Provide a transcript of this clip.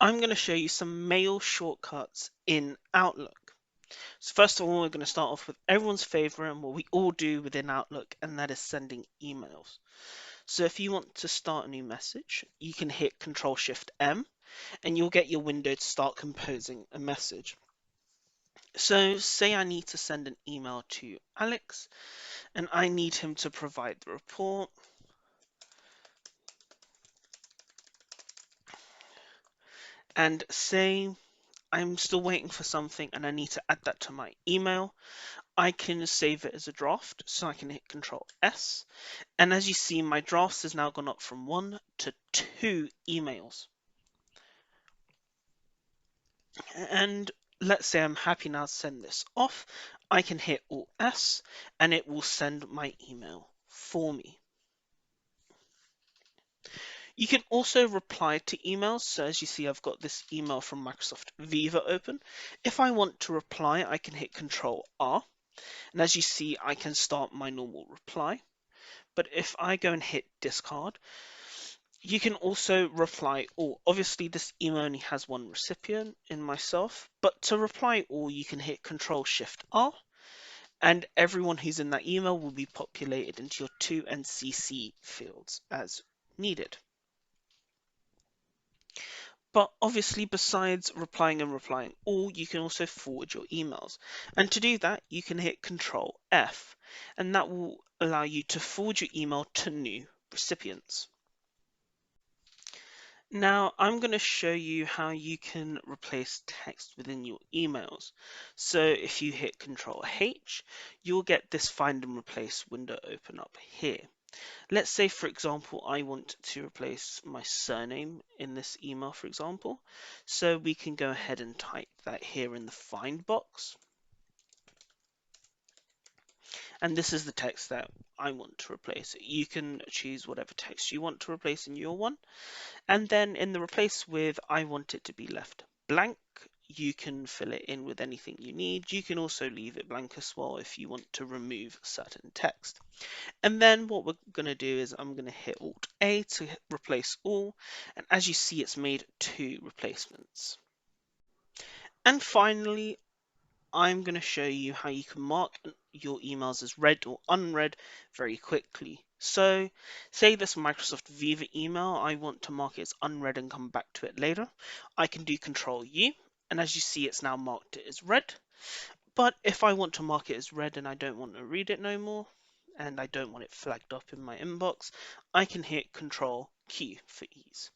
I'm going to show you some mail shortcuts in Outlook. So first of all, we're going to start off with everyone's favorite and what we all do within Outlook, and that is sending emails. So if you want to start a new message, you can hit Ctrl Shift M and you'll get your window to start composing a message. So say I need to send an email to Alex and I need him to provide the report. And say I'm still waiting for something and I need to add that to my email. I can save it as a draft, so I can hit Ctrl S. And as you see, my drafts has now gone up from 1 to 2 emails. And let's say I'm happy now to send this off. I can hit Alt S and it will send my email for me. You can also reply to emails. So as you see, I've got this email from Microsoft Viva open. If I want to reply, I can hit Ctrl R. And as you see, I can start my normal reply. But if I go and hit discard, you can also reply all. Obviously, this email only has one recipient in myself, but to reply all, you can hit Ctrl Shift R, and everyone who's in that email will be populated into your to and CC fields as needed. But obviously, besides replying and replying all, you can also forward your emails. And to do that, you can hit Ctrl F, and that will allow you to forward your email to new recipients. Now, I'm going to show you how you can replace text within your emails. So if you hit Ctrl H, you'll get this find and replace window open up here. Let's say, for example, I want to replace my surname in this email, for example. So we can go ahead and type that here in the find box. And this is the text that I want to replace. You can choose whatever text you want to replace in your one. And then in the replace with, I want it to be left blank. You can fill it in with anything you need. You can also leave it blank as well if you want to remove certain text. And then what we're going to do is I'm going to hit Alt A to replace all. And as you see, it's made 2 replacements. And finally, I'm going to show you how you can mark your emails as read or unread very quickly. So say this Microsoft Viva email, I want to mark it as unread and come back to it later. I can do Ctrl U, and as you see, it's now marked it as read. But if I want to mark it as read and I don't want to read it no more, and I don't want it flagged up in my inbox, I can hit Ctrl Q for ease.